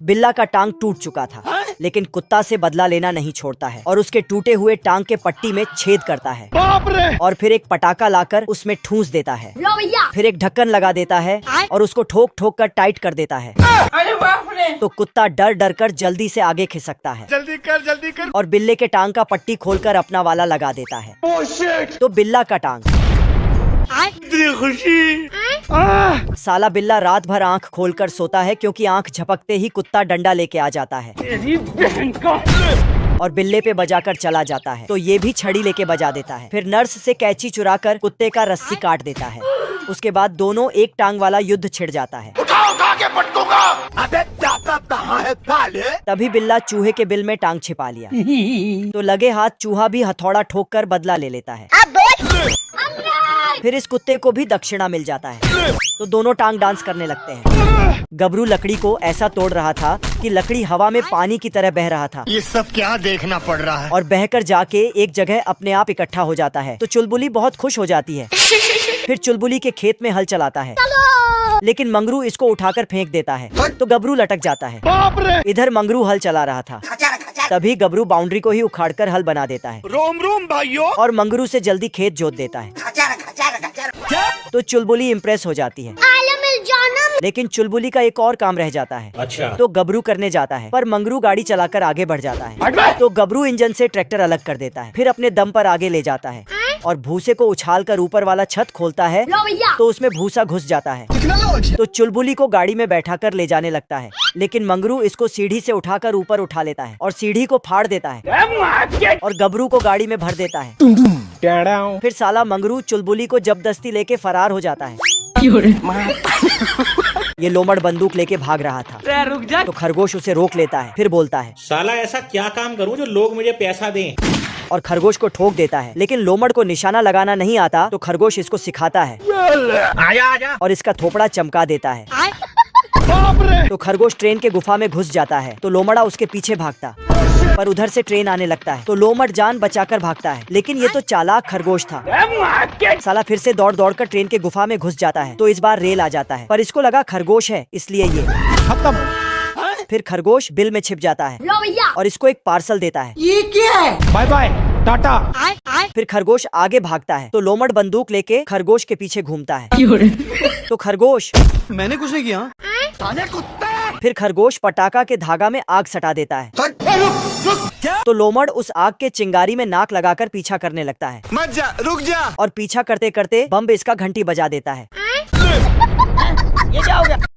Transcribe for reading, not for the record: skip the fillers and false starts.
बिल्ला का टांग टूट चुका था, लेकिन कुत्ता से बदला लेना नहीं छोड़ता है और उसके टूटे हुए टांग के पट्टी में छेद करता है। बाप रे! और फिर एक पटाखा लाकर उसमें ठूंस देता है। फिर एक ढक्कन लगा देता है और उसको ठोक ठोक कर टाइट कर देता है। अरे बाप रे! तो कुत्ता डर डर कर जल्दी से आगे खिसकता है जल्दी कर। और बिल्ले के टांग का पट्टी खोलकर अपना वाला लगा देता है। Oh shit! तो बिल्ला का टांग। इतनी खुशी! साला बिल्ला रात भर आंख खोलकर सोता है, क्योंकि आंख झपकते ही कुत्ता डंडा लेके आ जाता है तेरी बहन का! और बिल्ले पे बजाकर चला जाता है। तो ये भी छड़ी लेके बजा देता है। फिर नर्स से कैंची चुराकर कुत्ते का रस्सी काट देता है। उसके बाद दोनों एक टांग वाला युद्ध छिड़ जाता है। उठा के पटकूंगा! अबे दाता कहाँ है साले? तभी बिल्ला चूहे के बिल में टांग छिपा लिया। तो लगे हाथ चूहा भी हथौड़ा ठोक कर बदला ले लेता है। फिर इस कुत्ते को भी दक्षिणा मिल जाता है। तो दोनों टांग डांस करने लगते हैं। गबरू लकड़ी को ऐसा तोड़ रहा था कि लकड़ी हवा में पानी की तरह बह रहा था ये सब क्या देखना पड़ रहा है? और बहकर जाके एक जगह अपने आप इकट्ठा हो जाता है। तो चुलबुली बहुत खुश हो जाती है। फिर चुलबुली के खेत में हल चलाता है, लेकिन मंगरू इसको उठाकर फेंक देता है। तो गबरू लटक जाता है। बाप रे! इधर मंगरू हल चला रहा था, तभी गबरू बाउंड्री को ही उखाड़कर हल बना देता है रोम रोम भाइयों! और मंगरू से जल्दी खेत जोत देता है। तो चुलबुली इम्प्रेस हो जाती है, लेकिन चुलबुली का एक और काम रह जाता है। अच्छा। तो गबरू करने जाता है, पर मंगरू गाड़ी चलाकर आगे बढ़ जाता है। तो गबरू इंजन से ट्रैक्टर अलग कर देता है, फिर अपने दम पर आगे ले जाता है और भूसे को उछालकर ऊपर वाला छत खोलता है। तो उसमें भूसा घुस जाता है। तो चुलबुली को गाड़ी में बैठाकर ले जाने लगता है, लेकिन मंगरू इसको सीढ़ी से उठाकर ऊपर उठा लेता है और सीढ़ी को फाड़ देता है और गबरू को गाड़ी में भर देता है। फिर साला मंगरू चुलबुली को जबरदस्ती लेके फरार हो जाता है। ये लोमड़ बंदूक लेके भाग रहा था। रुक जा। तो खरगोश उसे रोक लेता है, फिर बोलता है, साला ऐसा क्या काम करूं जो लोग मुझे पैसा दें? और खरगोश को ठोक देता है। लेकिन लोमड़ को निशाना लगाना नहीं आता, तो खरगोश इसको सिखाता है आजा! और इसका थोपड़ा चमका देता है। बाप रे! तो खरगोश ट्रेन के गुफा में घुस जाता है। तो लोमड़ा उसके पीछे भागता, पर उधर से ट्रेन आने लगता है। तो लोमड़ जान बचाकर भागता है, लेकिन ये तो चालाक खरगोश था। साला फिर से दौड़ दौड़ कर ट्रेन के गुफा में घुस जाता है। तो इस बार रेल आ जाता है, पर इसको लगा खरगोश है, इसलिए ये खत्म। फिर खरगोश बिल में छिप जाता है और इसको एक पार्सल देता है। ये क्या है? Bye bye, tata. फिर खरगोश आगे भागता है। तो लोमड़ बंदूक लेके खरगोश के पीछे घूमता है। तो खरगोश, मैंने कुछ नहीं किया। फिर खरगोश पटाखा के धागा में आग सटा देता है। तो लोमड़ उस आग के चिंगारी में नाक लगाकर पीछा करने लगता है। मत जा, रुक जा। और पीछा करते करते बम इसका घंटी बजा देता है। ये क्या हो गया?